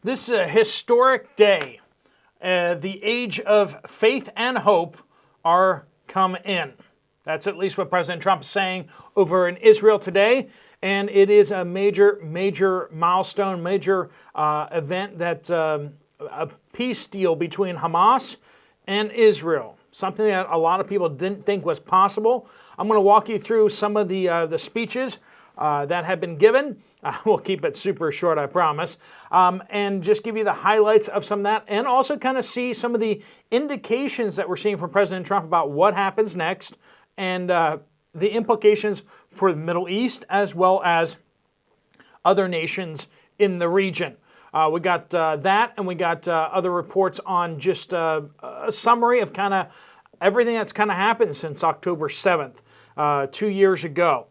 This is a historic day. The age of faith and hope are come in. That's at least what President Trump is saying over in Israel today. And it is a major milestone, major event that a peace deal between Hamas and Israel. Something that a lot of people didn't think was possible. I'm going to walk you through some of the speeches that have been given. We'll keep it super short, I promise. And just give you the highlights of some of that, and also kind of see some of the indications that we're seeing from President Trump about what happens next, and the implications for the Middle East as well as other nations in the region. We got that, and we got other reports on just a summary of kind of everything that's kind of happened since October 7th, 2 years ago.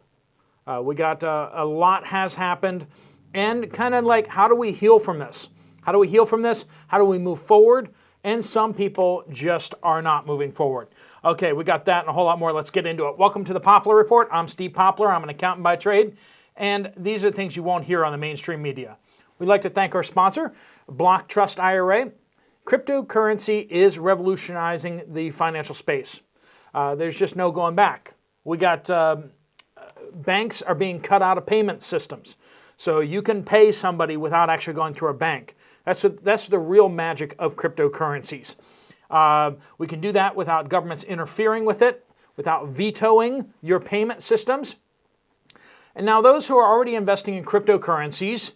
We got a lot has happened, and kind of like, how do we heal from this? How do we heal from this? How do we move forward? And some people just are not moving forward. Okay, we got that and a whole lot more. Let's get into it. Welcome to the Poplar Report. I'm Steve Poplar. I'm an accountant by trade, and these are the things you won't hear on the mainstream media. We'd like to thank our sponsor, BlockTrust IRA. Cryptocurrency is revolutionizing the financial space. There's just no going back. We got banks are being cut out of payment systems. So you can pay somebody without actually going through a bank. That's the real magic of cryptocurrencies. We can do that without governments interfering with it, without vetoing your payment systems. And now those who are already investing in cryptocurrencies,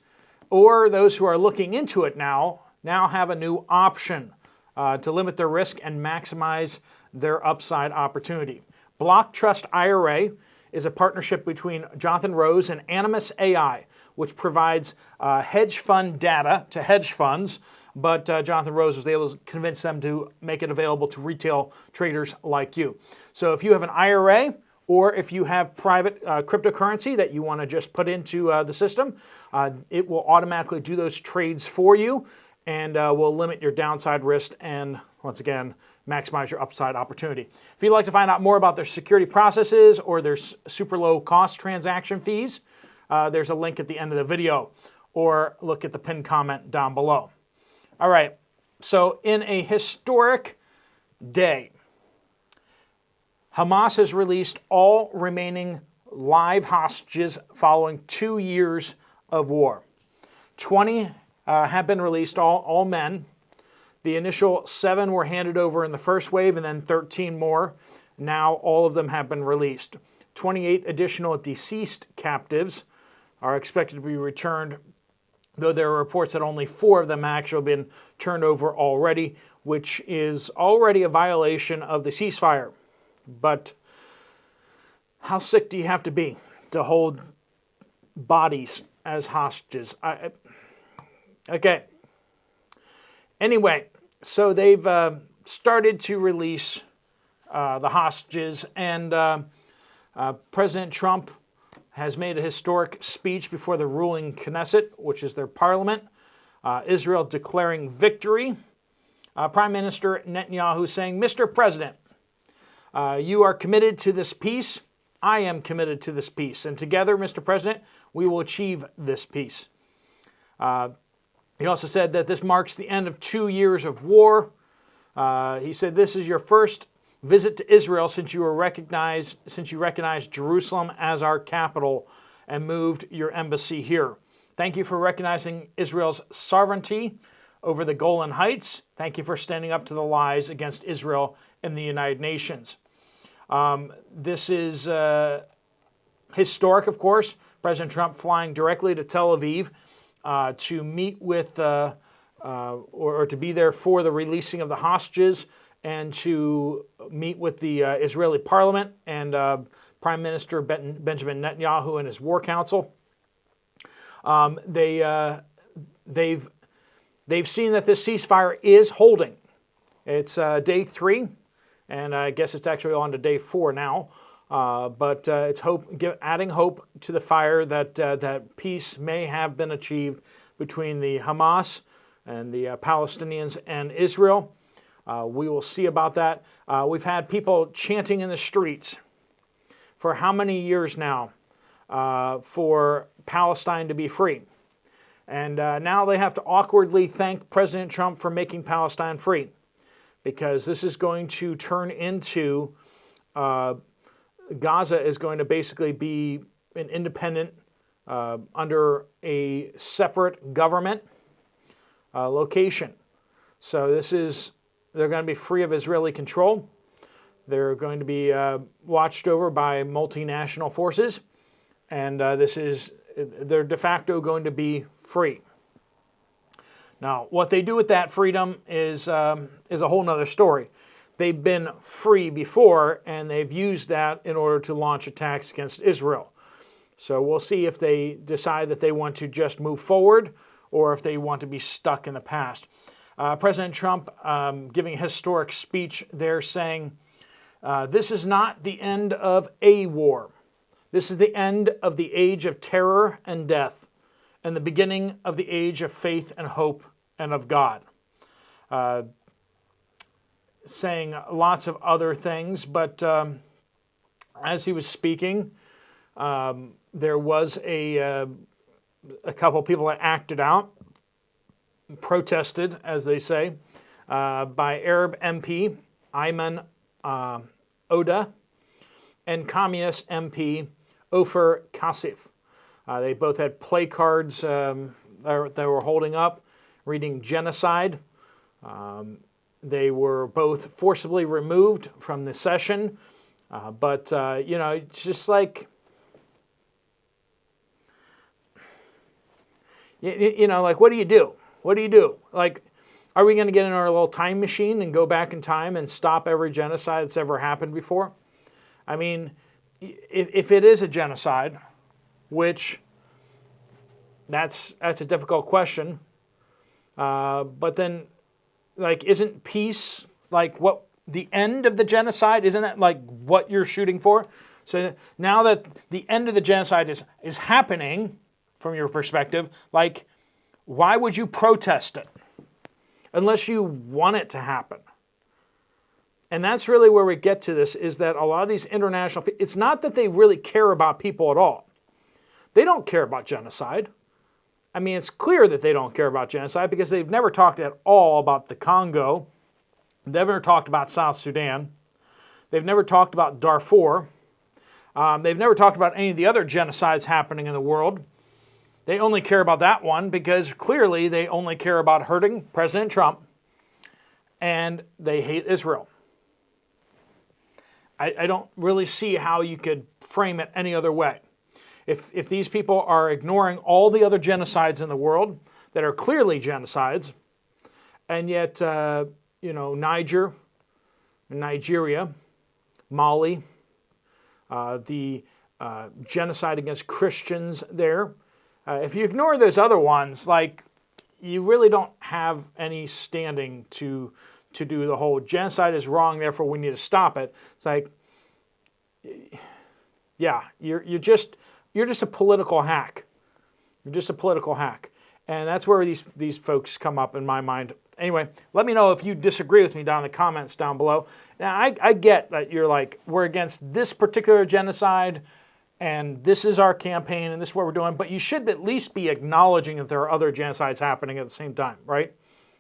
or those who are looking into it now have a new option to limit their risk and maximize their upside opportunity. BlockTrust IRA is a partnership between Jonathan Rose and Animus AI, which provides hedge fund data to hedge funds, but Jonathan Rose was able to convince them to make it available to retail traders like you. So if you have an IRA, or if you have private cryptocurrency that you want to just put into the system, it will automatically do those trades for you, and will limit your downside risk and, once again, maximize your upside opportunity. If you'd like to find out more about their security processes or their super low cost transaction fees, there's a link at the end of the video, or look at the pinned comment down below. All right, so in a historic day, Hamas has released all remaining live hostages following 2 years of war. 20 have been released, all men. The initial 7 were handed over in the first wave, and then 13 more. Now all of them have been released. 28 additional deceased captives are expected to be returned, though there are reports that only 4 of them have actually been turned over already, which is already a violation of the ceasefire. But how sick do you have to be to hold bodies as hostages? Okay. Anyway, so they've started to release the hostages, and President Trump has made a historic speech before the ruling Knesset, which is their parliament. Israel declaring victory. Prime Minister Netanyahu saying, "Mr. President, you are committed to this peace. I am committed to this peace. And together, Mr. President, we will achieve this peace." He also said that this marks the end of 2 years of war. He said, "This is your first visit to Israel since you recognized Jerusalem as our capital and moved your embassy here. Thank you for recognizing Israel's sovereignty over the Golan Heights. Thank you for standing up to the lies against Israel in the United Nations." This is historic, of course. President Trump flying directly to Tel Aviv to meet with, or to be there for the releasing of the hostages, and to meet with the Israeli parliament and Prime Minister Benjamin Netanyahu and his war council. They've seen that this ceasefire is holding. It's day 3, and I guess it's actually on to day 4 now. But it's adding hope to the fire that peace may have been achieved between the Hamas and the Palestinians and Israel. We will see about that. We've had people chanting in the streets for how many years now for Palestine to be free. And now they have to awkwardly thank President Trump for making Palestine free, because this is going to turn into Gaza is going to basically be an independent, under a separate government location. So they're going to be free of Israeli control. They're going to be watched over by multinational forces, and they're de facto going to be free. Now, what they do with that freedom is a whole nother story. They've been free before, and they've used that in order to launch attacks against Israel. So we'll see if they decide that they want to just move forward or if they want to be stuck in the past. President Trump giving a historic speech there saying, this is not the end of a war. This is the end of the age of terror and death and the beginning of the age of faith and hope and of God. Saying lots of other things, but as he was speaking, there was a couple people that acted out, protested, as they say, by Arab MP Ayman Oda and Communist MP Ofer Kasif. They both had play cards they were holding up, reading genocide. They were both forcibly removed from the session, but it's just like, like, what do you do? What do you do? Like, are we going to get in our little time machine and go back in time and stop every genocide that's ever happened before? I mean, if it is a genocide, which that's a difficult question, but then, like, isn't peace like what the end of the genocide? Isn't that like what you're shooting for? So now that the end of the genocide is happening, from your perspective, like, why would you protest it unless you want it to happen? And that's really where we get to this, is that a lot of these international, it's not that they really care about people at all. They don't care about genocide. I mean, it's clear that they don't care about genocide because they've never talked at all about the Congo. They've never talked about South Sudan. They've never talked about Darfur. They've never talked about any of the other genocides happening in the world. They only care about that one because clearly they only care about hurting President Trump, and they hate Israel. I don't really see how you could frame it any other way. If these people are ignoring all the other genocides in the world that are clearly genocides, and yet, Nigeria, Mali, the genocide against Christians there, if you ignore those other ones, like, you really don't have any standing to do the whole genocide is wrong, therefore we need to stop it. It's like, yeah, you're just a political hack. You're just a political hack. And that's where these folks come up in my mind. Anyway, let me know if you disagree with me down in the comments down below. Now, I get that you're like, we're against this particular genocide, and this is our campaign, and this is what we're doing, but you should at least be acknowledging that there are other genocides happening at the same time, right?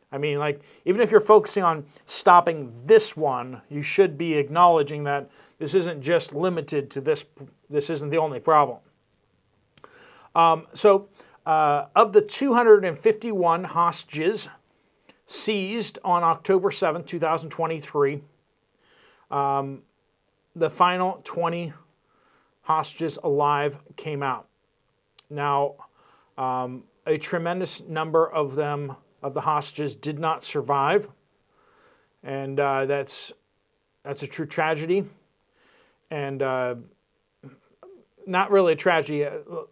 I mean, like, even if you're focusing on stopping this one, you should be acknowledging that this isn't just limited to this. This isn't the only problem. Of the 251 hostages seized on October 7, 2023, the final 20 hostages alive came out. Now, a tremendous number of them, of the hostages, did not survive, and that's a true tragedy, and not really a tragedy.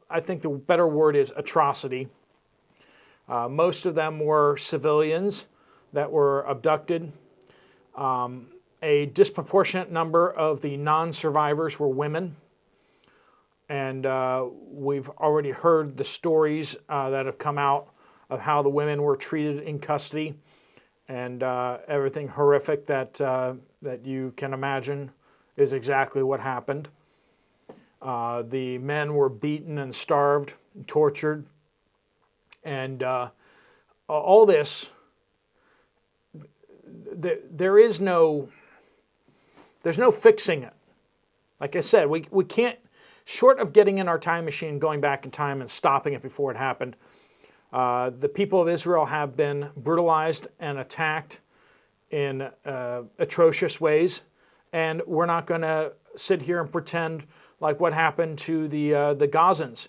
I think the better word is atrocity. Most of them were civilians that were abducted. A disproportionate number of the non-survivors were women. And we've already heard the stories that have come out of how the women were treated in custody, and everything horrific that you can imagine is exactly what happened. The men were beaten and starved, and tortured, And all this, there's no fixing it. Like I said, we can't, short of getting in our time machine, going back in time and stopping it before it happened, the people of Israel have been brutalized and attacked in atrocious ways, and we're not going to sit here and pretend like what happened to the Gazans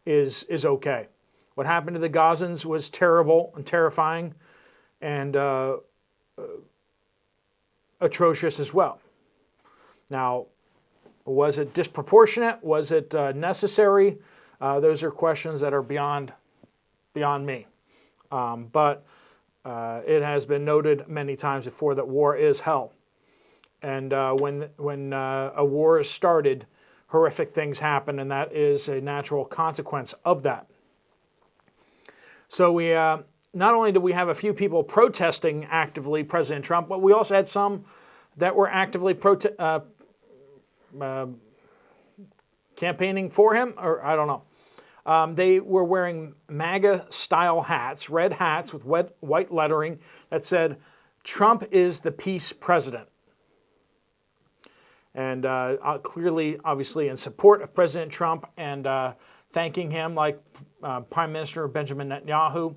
is okay. What happened to the Gazans was terrible and terrifying and atrocious as well. Now, was it disproportionate? Was it necessary? Those are questions that are beyond me. But it has been noted many times before that war is hell. And when a war is started, horrific things happen, and that is a natural consequence of that. So we not only do we have a few people protesting actively President Trump, but we also had some that were actively campaigning for him, or I don't know. They were wearing MAGA-style hats, red hats with white lettering that said, "Trump is the peace president." And clearly, obviously, in support of President Trump and thanking him, like Prime Minister Benjamin Netanyahu.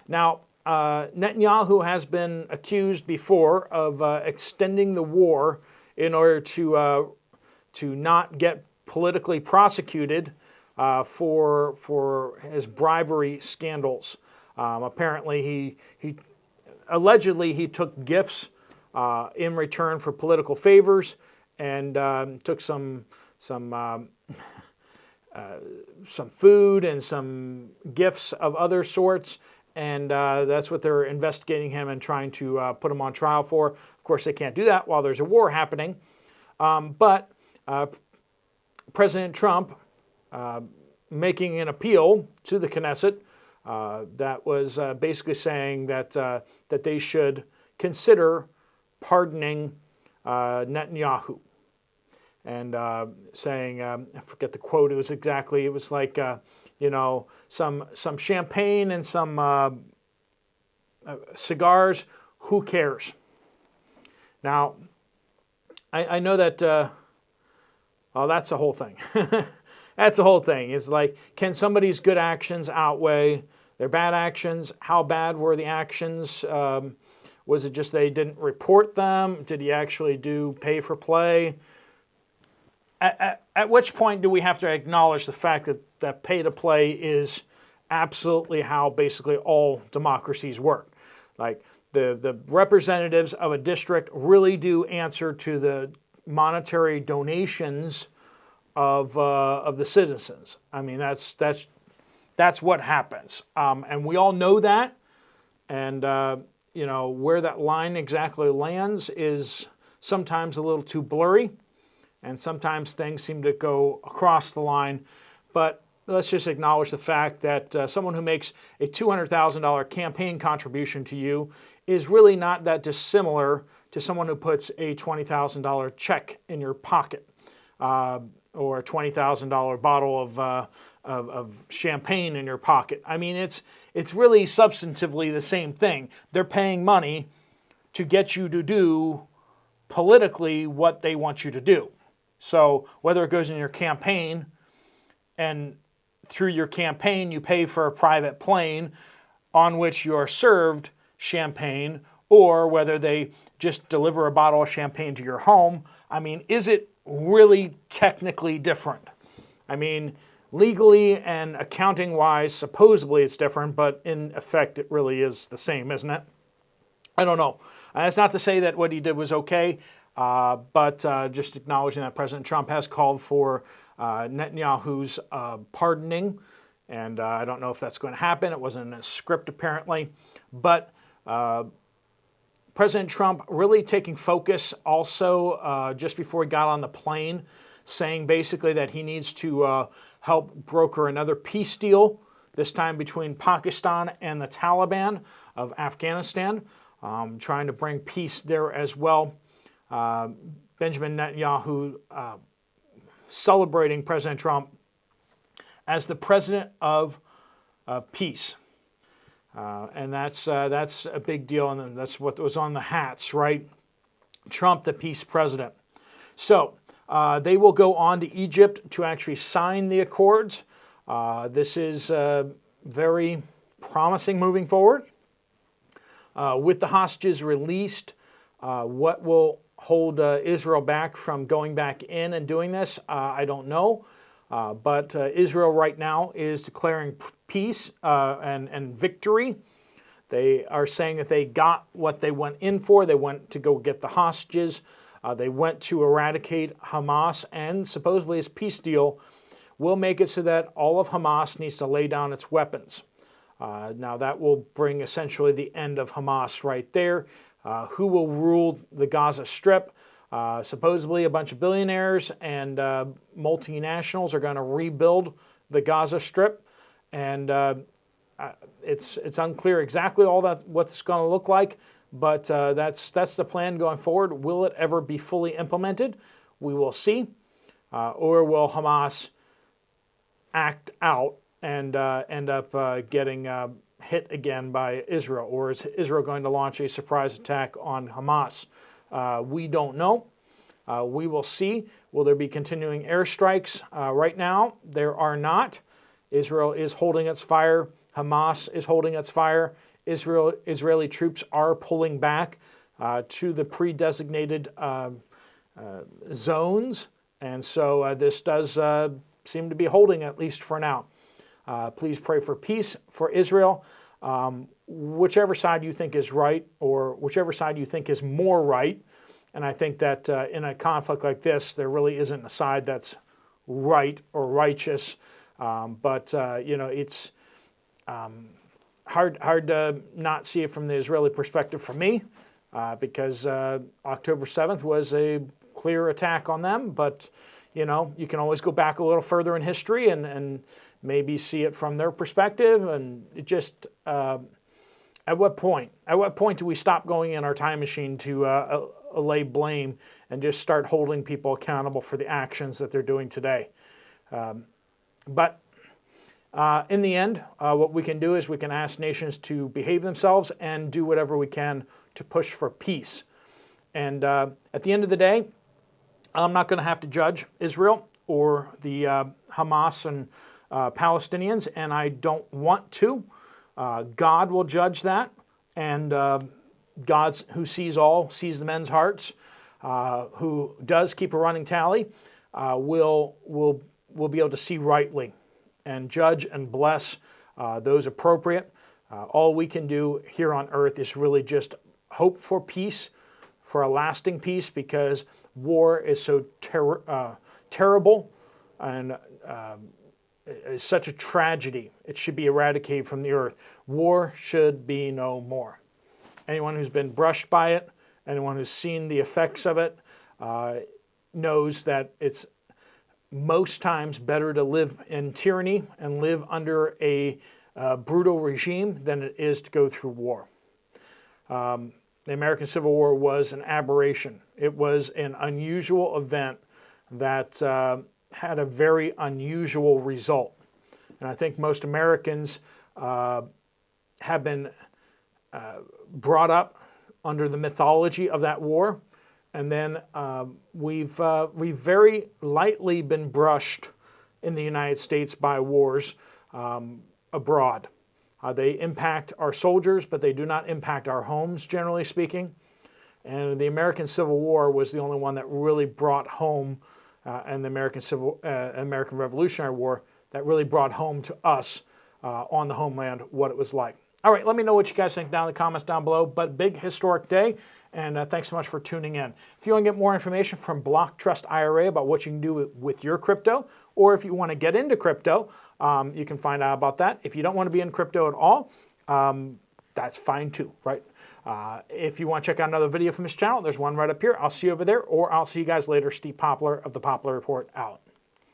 Now, Netanyahu has been accused before of extending the war in order to not get politically prosecuted for his bribery scandals. Apparently, he allegedly he took gifts in return for political favors, and took some food and some gifts of other sorts, and that's what they're investigating him and trying to put him on trial for. Of course, they can't do that while there's a war happening, but President Trump making an appeal to the Knesset that was basically saying that they should consider pardoning Netanyahu. And saying, I forget the quote, it was like, some champagne and some cigars, who cares? Now, I know that, that's the whole thing. That's the whole thing. It's like, can somebody's good actions outweigh their bad actions? How bad were the actions? Was it just they didn't report them? Did he actually do pay for play? At which point do we have to acknowledge the fact that pay-to-play is absolutely how basically all democracies work? Like the representatives of a district really do answer to the monetary donations of the citizens. I mean, that's what happens, and we all know that. And where that line exactly lands is sometimes a little too blurry. And sometimes things seem to go across the line. But let's just acknowledge the fact that someone who makes a $200,000 campaign contribution to you is really not that dissimilar to someone who puts a $20,000 check in your pocket or a $20,000 bottle of champagne in your pocket. I mean, it's really substantively the same thing. They're paying money to get you to do politically what they want you to do. So whether it goes in your campaign and through your campaign you pay for a private plane on which you are served champagne, or whether they just deliver a bottle of champagne to your home, I mean, is it really technically different? I mean, legally and accounting-wise, supposedly it's different, but in effect it really is the same, isn't it? I don't know. That's not to say that what he did was okay. But just acknowledging that President Trump has called for Netanyahu's pardoning, and I don't know if that's going to happen. It wasn't in a script apparently, but President Trump really taking focus also just before he got on the plane, saying basically that he needs to help broker another peace deal, this time between Pakistan and the Taliban of Afghanistan, trying to bring peace there as well. Benjamin Netanyahu celebrating President Trump as the president of peace. And that's a big deal, and that's what was on the hats, right? Trump, the peace president. So they will go on to Egypt to actually sign the accords. This is very promising moving forward. With the hostages released, what will hold Israel back from going back in and doing this, I don't know. But Israel right now is declaring peace and victory. They are saying that they got what they went in for. They went to go get the hostages. They went to eradicate Hamas, and supposedly this peace deal will make it so that all of Hamas needs to lay down its weapons. Now that will bring essentially the end of Hamas right there. Who will rule the Gaza Strip? Supposedly a bunch of billionaires and multinationals are going to rebuild the Gaza Strip, and it's unclear exactly all that what's going to look like, but that's the plan going forward. Will it ever be fully implemented? We will see, or will Hamas act out and end up getting hit again by Israel, or is Israel going to launch a surprise attack on Hamas? We don't know. We will see. Will there be continuing airstrikes? Right now, there are not. Israel is holding its fire. Hamas is holding its fire. Israeli troops are pulling back to the pre-designated zones. And so this does seem to be holding, at least for now. Please pray for peace for Israel. Whichever side you think is right, or whichever side you think is more right. And I think that in a conflict like this, there really isn't a side that's right or righteous. But it's hard to not see it from the Israeli perspective for me, because October 7th was a clear attack on them. But, you can always go back a little further in history and maybe see it from their perspective. And it just, at what point do we stop going in our time machine to lay blame and just start holding people accountable for the actions that they're doing today? But in the end, what we can do is we can ask nations to behave themselves and do whatever we can to push for peace. And at the end of the day, I'm not going to have to judge Israel or the Hamas and Palestinians, and I don't want to. God will judge that, and God, who sees all, sees the men's hearts, who does keep a running tally, will be able to see rightly and judge and bless those appropriate. All we can do here on earth is really just hope for peace, for a lasting peace, because war is so terrible and is such a tragedy. It should be eradicated from the earth. War should be no more. Anyone who's been brushed by it, anyone who's seen the effects of it, knows that it's most times better to live in tyranny and live under a brutal regime than it is to go through war. The American Civil War was an aberration. It was an unusual event that had a very unusual result. And I think most Americans have been brought up under the mythology of that war. And then we've very lightly been brushed in the United States by wars abroad. They impact our soldiers, but they do not impact our homes, generally speaking. And the American Civil War was the only one that really brought home, and the American Revolutionary War, that really brought home to us on the homeland what it was like. All right, let me know what you guys think down in the comments down below. But big historic day, and thanks so much for tuning in. If you want to get more information from BlockTrust IRA about what you can do with your crypto, or if you want to get into crypto, you can find out about that. If you don't want to be in crypto at all, that's fine too, right? If you want to check out another video from this channel, there's one right up here. I'll see you over there, or I'll see you guys later. Steve Poplar of the Poplar Report out.